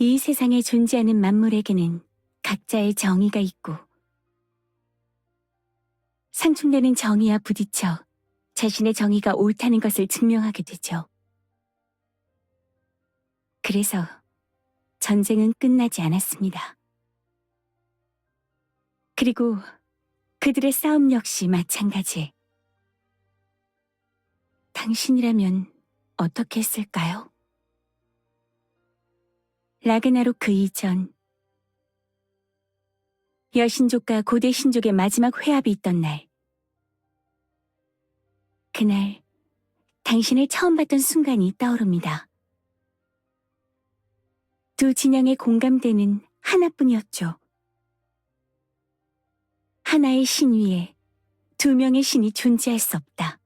이 세상에 존재하는 만물에게는 각자의 정의가 있고 상충되는 정의와 부딪혀 자신의 정의가 옳다는 것을 증명하게 되죠. 그래서 전쟁은 끝나지 않았습니다. 그리고 그들의 싸움 역시 마찬가지. 당신이라면 어떻게 했을까요? 라그나로크 이전, 여신족과 고대 신족의 마지막 회합이 있던 날, 그날 당신을 처음 봤던 순간이 떠오릅니다. 두 진영의 공감대는 하나뿐이었죠. 하나의 신 위에 두 명의 신이 존재할 수 없다.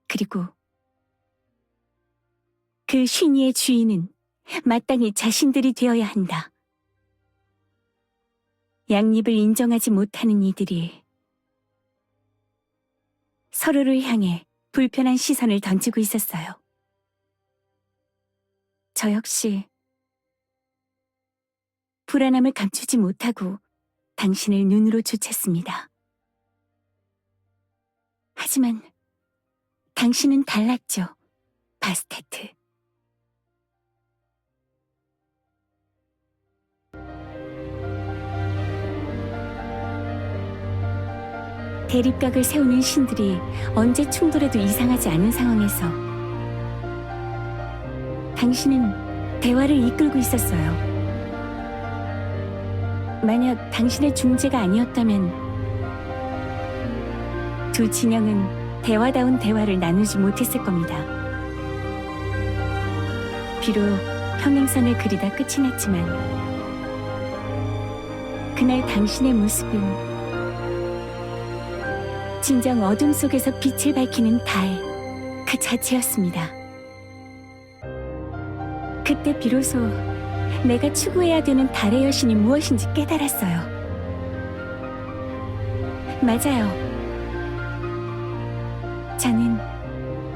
그리고 그 신위의 주인은 마땅히 자신들이 되어야 한다. 양립을 인정하지 못하는 이들이 서로를 향해 불편한 시선을 던지고 있었어요. 저 역시 불안함을 감추지 못하고 당신을 눈으로 쫓았습니다. 하지만 당신은 달랐죠, 바스테트. 대립각을 세우는 신들이 언제 충돌해도 이상하지 않은 상황에서 당신은 대화를 이끌고 있었어요. 만약 당신의 중재가 아니었다면 두 진영은 대화다운 대화를 나누지 못했을 겁니다. 비록 평행선을 그리다 끝이 났지만 그날 당신의 모습은 진정 어둠 속에서 빛을 밝히는 달 그 자체였습니다. 그때 비로소 내가 추구해야 되는 달의 여신이 무엇인지 깨달았어요. 맞아요. 저는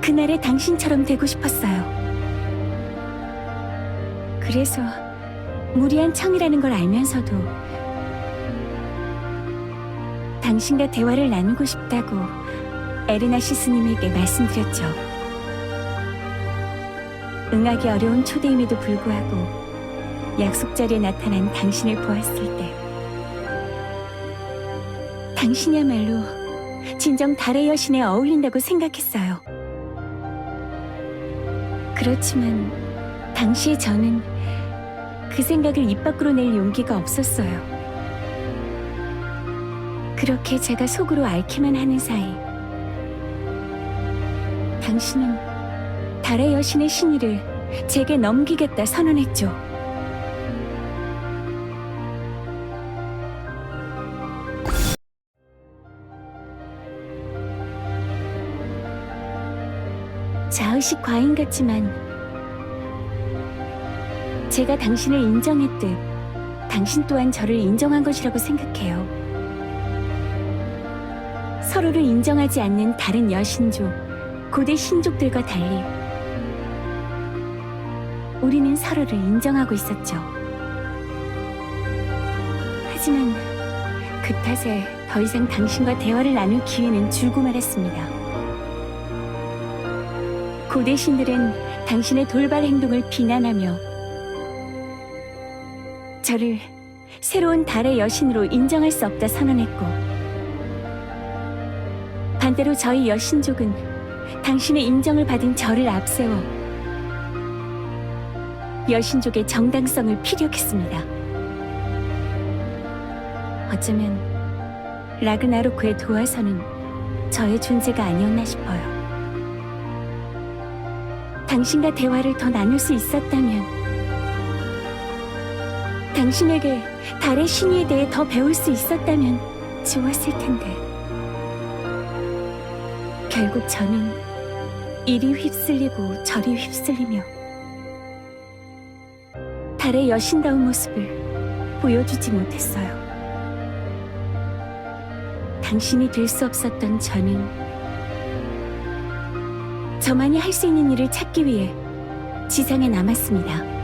그날의 당신처럼 되고 싶었어요. 그래서 무리한 청이라는 걸 알면서도 당신과 대화를 나누고 싶다고 에르나시 스님에게 말씀드렸죠. 응하기 어려운 초대임에도 불구하고 약속 자리에 나타난 당신을 보았을 때 당신이야말로 진정 달의 여신에 어울린다고 생각했어요. 그렇지만 당시에 저는 그 생각을 입 밖으로 낼 용기가 없었어요. 그렇게 제가 속으로 앓기만 하는 사이 당신은 달의 여신의 신의를 제게 넘기겠다 선언했죠. 자의식 과잉 같지만 제가 당신을 인정했듯 당신 또한 저를 인정한 것이라고 생각해요. 서로를 인정하지 않는 다른 여신족, 고대 신족들과 달리 우리는 서로를 인정하고 있었죠. 하지만 그 탓에 더 이상 당신과 대화를 나눌 기회는 줄고 말았습니다. 고대 신들은 당신의 돌발 행동을 비난하며 저를 새로운 달의 여신으로 인정할 수 없다 선언했고, 반대로 저희 여신족은 당신의 인정을 받은 저를 앞세워 여신족의 정당성을 피력했습니다. 어쩌면 라그나로크의 도화선은 저의 존재가 아니었나 싶어요. 당신과 대화를 더 나눌 수 있었다면, 당신에게 달의 신의에 대해 더 배울 수 있었다면 좋았을 텐데 결국 저는 이리 휩쓸리고 저리 휩쓸리며 달의 여신다운 모습을 보여주지 못했어요. 당신이 될 수 없었던 저는 저만이 할 수 있는 일을 찾기 위해 지상에 남았습니다.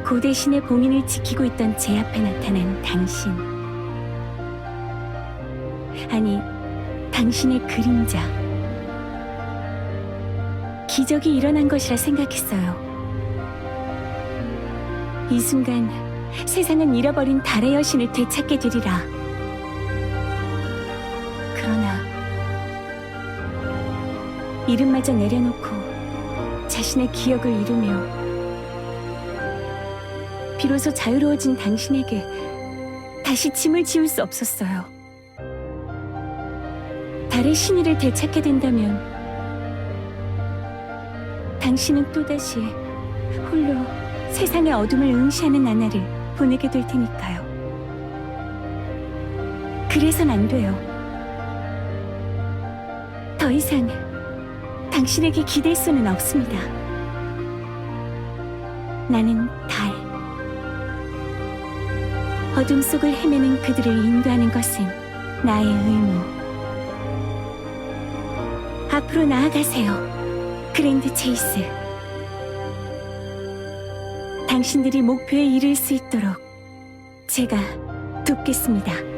고대 신의 봉인을 지키고 있던 제 앞에 나타난 당신. 아니, 당신의 그림자. 기적이 일어난 것이라 생각했어요. 이 순간 세상은 잃어버린 달의 여신을 되찾게 되리라. 그러나 이름마저 내려놓고 자신의 기억을 잃으며 비로소 자유로워진 당신에게 다시 짐을 지울 수 없었어요. 달의 신의를 되찾게 된다면 당신은 또다시 홀로 세상의 어둠을 응시하는 나날을 보내게 될 테니까요. 그래선 안 돼요. 더 이상 당신에게 기댈 수는 없습니다. 나는 달. 어둠 속을 헤매는 그들을 인도하는 것은 나의 의무. 앞으로 나아가세요, 그랜드 체이스. 당신들이 목표에 이를 수 있도록 제가 돕겠습니다.